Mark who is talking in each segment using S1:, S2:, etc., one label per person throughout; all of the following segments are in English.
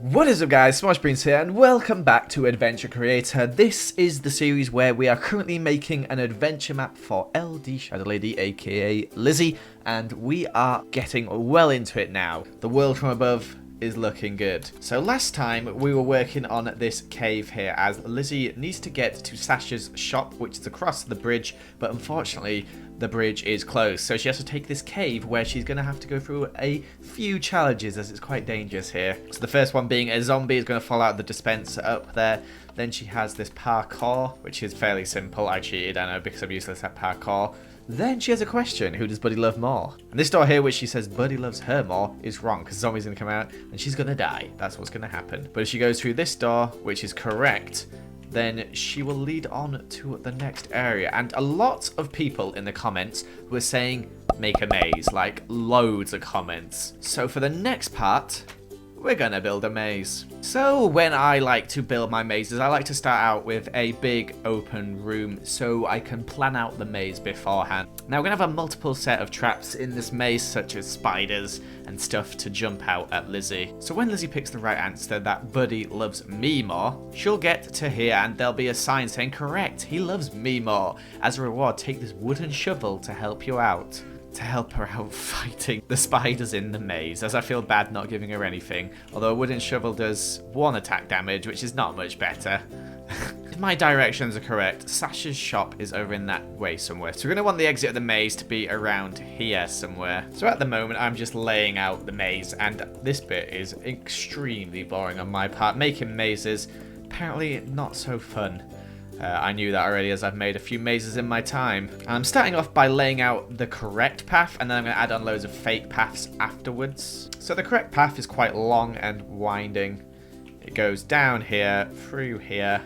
S1: What is up guys, Smallishbeans here and welcome back to Adventure Creator. This is the series where we are currently making an adventure map for LD Shadow Lady aka Lizzie, and we are getting well into it now. The world from above is looking good. So last time we were working on this cave here as Lizzie needs to get to Sasha's shop, which is across the bridge, but unfortunately the bridge is closed, so she has to take this cave where she's going to have to go through a few challenges as it's quite dangerous here. So the first one being a zombie is going to fall out of the dispenser up there. Then she has this parkour, which is fairly simple. I cheated, I know, because I'm useless at parkour. Then she has a question: who does Buddy love more? And this door here, which she says Buddy loves her more, is wrong, because zombies going to come out and she's going to die. That's what's going to happen. But if she goes through this door, which is correct, then she will lead on to the next area. And a lot of people in the comments were saying make a maze, like loads of comments. So for the next part, we're gonna build a maze. So when I like to build my mazes, I like to start out with a big open room so I can plan out the maze beforehand. Now we're gonna have a multiple set of traps in this maze, such as spiders and stuff to jump out at Lizzie. So when Lizzie picks the right answer, that Buddy loves me more, she'll get to here and there'll be a sign saying correct, he loves me more. As a reward, take this wooden shovel to help you out. To help her out fighting the spiders in the maze, as I feel bad not giving her anything. Although a wooden shovel does 1 attack damage, which is not much better. If my directions are correct, Sasha's shop is over in that way somewhere. So we're going to want the exit of the maze to be around here somewhere. So at the moment, I'm just laying out the maze, and this bit is extremely boring on my part. Making mazes, apparently not so fun. I knew that already, as I've made a few mazes in my time. I'm starting off by laying out the correct path, and then I'm going to add on loads of fake paths afterwards. So the correct path is quite long and winding. It goes down here, through here,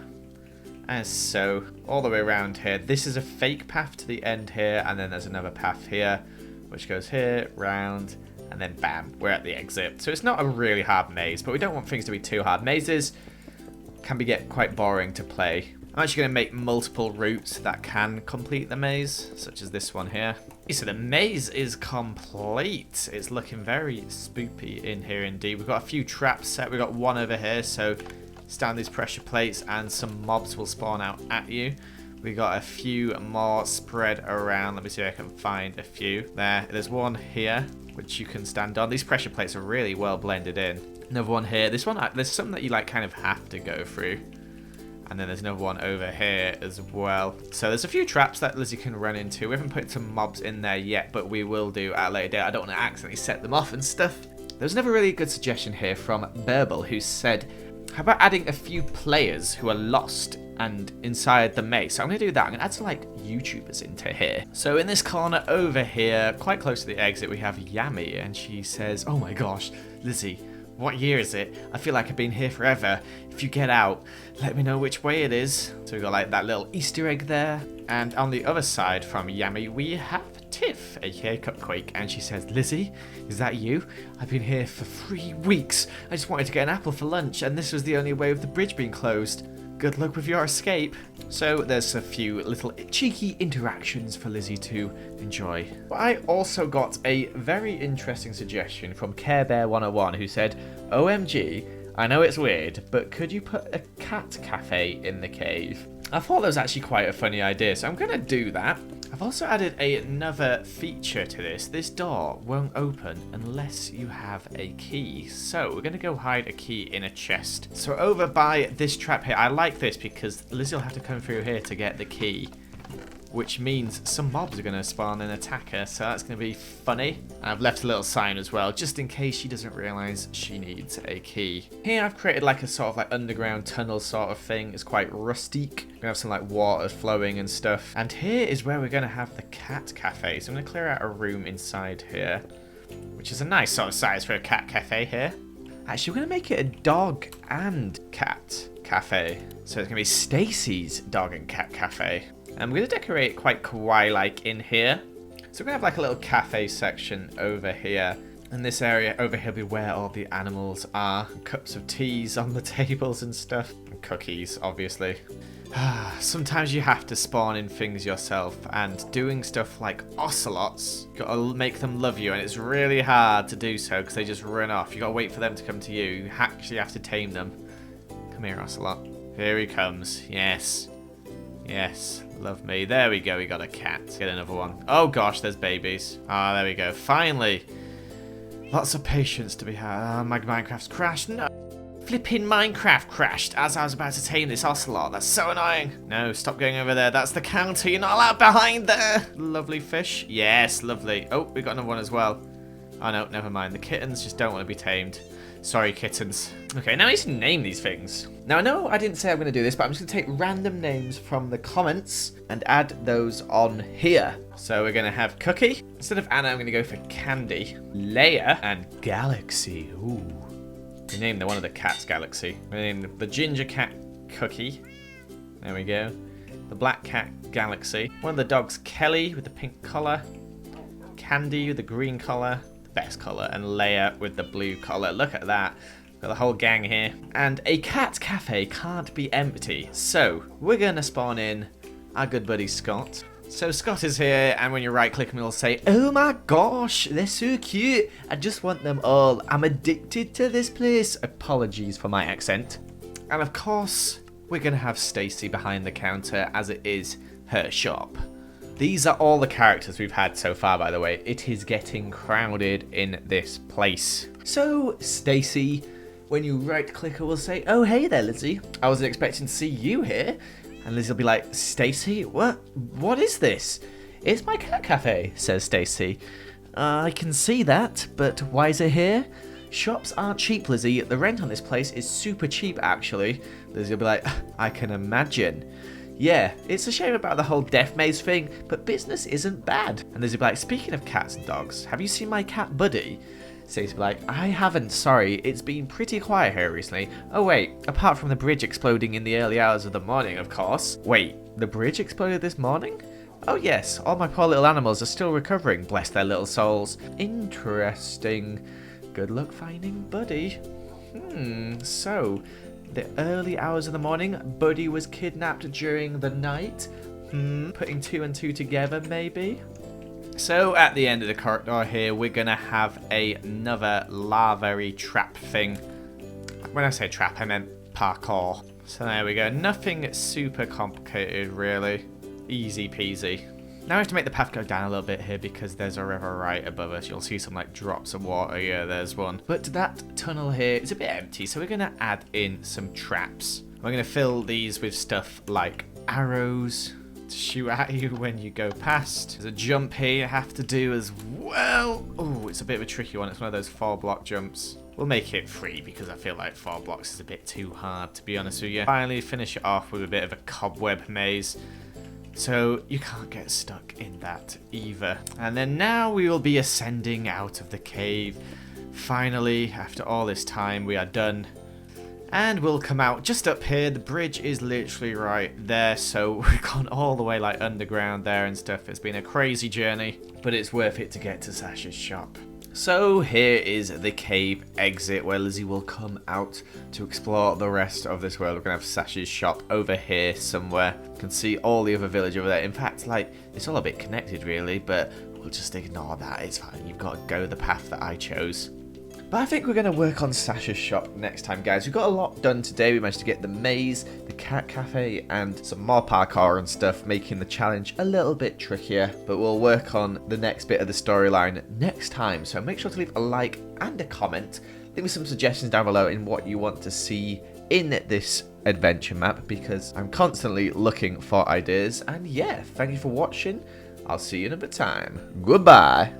S1: and so all the way around here. This is a fake path to the end here, and then there's another path here, which goes here, round, and then bam, we're at the exit. So it's not a really hard maze, but we don't want things to be too hard. Mazes can get quite boring to play. I'm actually going to make multiple routes that can complete the maze, such as this one here. So the maze is complete. It's looking very spoopy in here indeed. We've got a few traps set. We've got one over here, so stand these pressure plates and some mobs will spawn out at you. We got a few more spread around. Let me see if I can find a few. There's one here, which you can stand on. These pressure plates are really well blended in. Another one here. This one, there's some that you like kind of have to go through. And then there's another one over here as well. So there's a few traps that Lizzie can run into. We haven't put some mobs in there yet, but we will do at a later date. I don't want to accidentally set them off and stuff. There's another really good suggestion here from Burble, who said, how about adding a few players who are lost and inside the maze? So I'm going to do that. I'm going to add some like YouTubers into here. So in this corner over here, quite close to the exit, we have Yami, and she says, oh my gosh, Lizzie, what year is it? I feel like I've been here forever. If you get out, let me know which way it is. So we've got like that little Easter egg there. And on the other side from Yami, we have Tiff, aka Cupquake. And she says, Lizzie, is that you? I've been here for 3 weeks. I just wanted to get an apple for lunch, and this was the only way with the bridge being closed. Good luck with your escape. So there's a few little cheeky interactions for Lizzie to enjoy. But I also got a very interesting suggestion from Care Bear 101, who said, OMG, I know it's weird, but could you put a cat cafe in the cave? I thought that was actually quite a funny idea, so I'm going to do that. I've also added another feature to this. This door won't open unless you have a key. So we're going to go hide a key in a chest. So over by this trap here, I like this because Lizzie will have to come through here to get the key, which means some mobs are going to spawn and attack her, so that's going to be funny. And I've left a little sign as well, just in case she doesn't realise she needs a key. Here I've created like a sort of like underground tunnel sort of thing. It's quite rustic. We're going to have some like water flowing and stuff. And here is where we're going to have the cat cafe. So I'm going to clear out a room inside here, which is a nice sort of size for a cat cafe here. Actually, we're going to make it a dog and cat cafe. So it's going to be Stacy's dog and cat cafe. And we're going to decorate quite kawaii-like in here. So we're going to have like a little cafe section over here. And this area over here will be where all the animals are. Cups of teas on the tables and stuff. And cookies, obviously. Sometimes you have to spawn in things yourself, and doing stuff like ocelots, you gotta make them love you, and it's really hard to do so because they just run off. You gotta wait for them to come to you. You actually have to tame them. Come here, ocelot. Here he comes. Yes. Yes. Love me. There we go. We got a cat. Get another one. Oh gosh, there's babies. Ah, there we go. Finally. Lots of patience to be had. My Minecraft's crashed. No. Flipping Minecraft crashed as I was about to tame this ocelot. That's so annoying. No, stop going over there. That's the counter. You're not allowed behind there. Lovely fish. Yes, lovely. Oh, we got another one as well. Oh no, never mind. The kittens just don't want to be tamed. Sorry, kittens. Okay, now I need to name these things. Now, I know I didn't say I'm going to do this, but I'm just going to take random names from the comments and add those on here. So we're going to have Cookie. Instead of Anna, I'm going to go for Candy, Leia, and Galaxy. Ooh. We named one of the cats Galaxy. We named the ginger cat Cookie. There we go. The black cat Galaxy. One of the dogs Kelly with the pink collar. Candy with the green collar. The best collar. And Leia with the blue collar. Look at that. Got the whole gang here. And a cat cafe can't be empty. So we're going to spawn in our good buddy Scott. So Scott is here, and when you right click him, he'll say, "Oh my gosh, they're so cute. I just want them all. I'm addicted to this place." Apologies for my accent. And of course, we're going to have Stacy behind the counter as it is her shop. These are all the characters we've had so far, by the way. It is getting crowded in this place. So, Stacy, when you right click, it will say, "Oh, hey there, Lizzie. I wasn't expecting to see you here." And Lizzie will be like, "Stacy, what is this?" "It's my cat cafe," says Stacy. "I can see that, but why is it here?" "Shops aren't cheap, Lizzie. The rent on this place is super cheap, actually." Lizzie will be like, "I can imagine." "Yeah, it's a shame about the whole death maze thing, but business isn't bad." And Lizzie will be like, "Speaking of cats and dogs, have you seen my cat Buddy?" Stacey will be like, "I haven't, sorry. It's been pretty quiet here recently. Oh wait, apart from the bridge exploding in the early hours of the morning, of course." "Wait, the bridge exploded this morning?" "Oh yes, all my poor little animals are still recovering, bless their little souls." "Interesting. Good luck finding Buddy." So, the early hours of the morning, Buddy was kidnapped during the night? Putting two and two together, maybe? So, at the end of the corridor here, we're going to have another lava-y trap thing. When I say trap, I meant parkour. So there we go. Nothing super complicated, really. Easy peasy. Now we have to make the path go down a little bit here because there's a river right above us. You'll see some like drops of water. Yeah, there's one. But that tunnel here is a bit empty, so we're going to add in some traps. We're going to fill these with stuff like arrows to shoot at you when you go past. There's a jump here you have to do as well. Oh, it's a bit of a tricky one. It's one of those 4-block jumps. We'll make it 3 because I feel like 4 blocks is a bit too hard, to be honest with you. Finally, finish it off with a bit of a cobweb maze, so you can't get stuck in that either. And then now we will be ascending out of the cave. Finally, after all this time, we are done. And we'll come out just up here. The bridge is literally right there, so we've gone all the way like underground there and stuff. It's been a crazy journey, but it's worth it to get to Sasha's shop. So here is the cave exit where Lizzie will come out to explore the rest of this world. We're going to have Sasha's shop over here somewhere. You can see all the other village over there. In fact, like, it's all a bit connected really, but we'll just ignore that. It's fine. You've got to go the path that I chose. But I think we're going to work on Sasha's shop next time, guys. We've got a lot done today. We managed to get the maze, the cat cafe, and some more parkour and stuff, making the challenge a little bit trickier. But we'll work on the next bit of the storyline next time. So make sure to leave a like and a comment. Leave me some suggestions down below in what you want to see in this adventure map, because I'm constantly looking for ideas. And yeah, thank you for watching. I'll see you another time. Goodbye.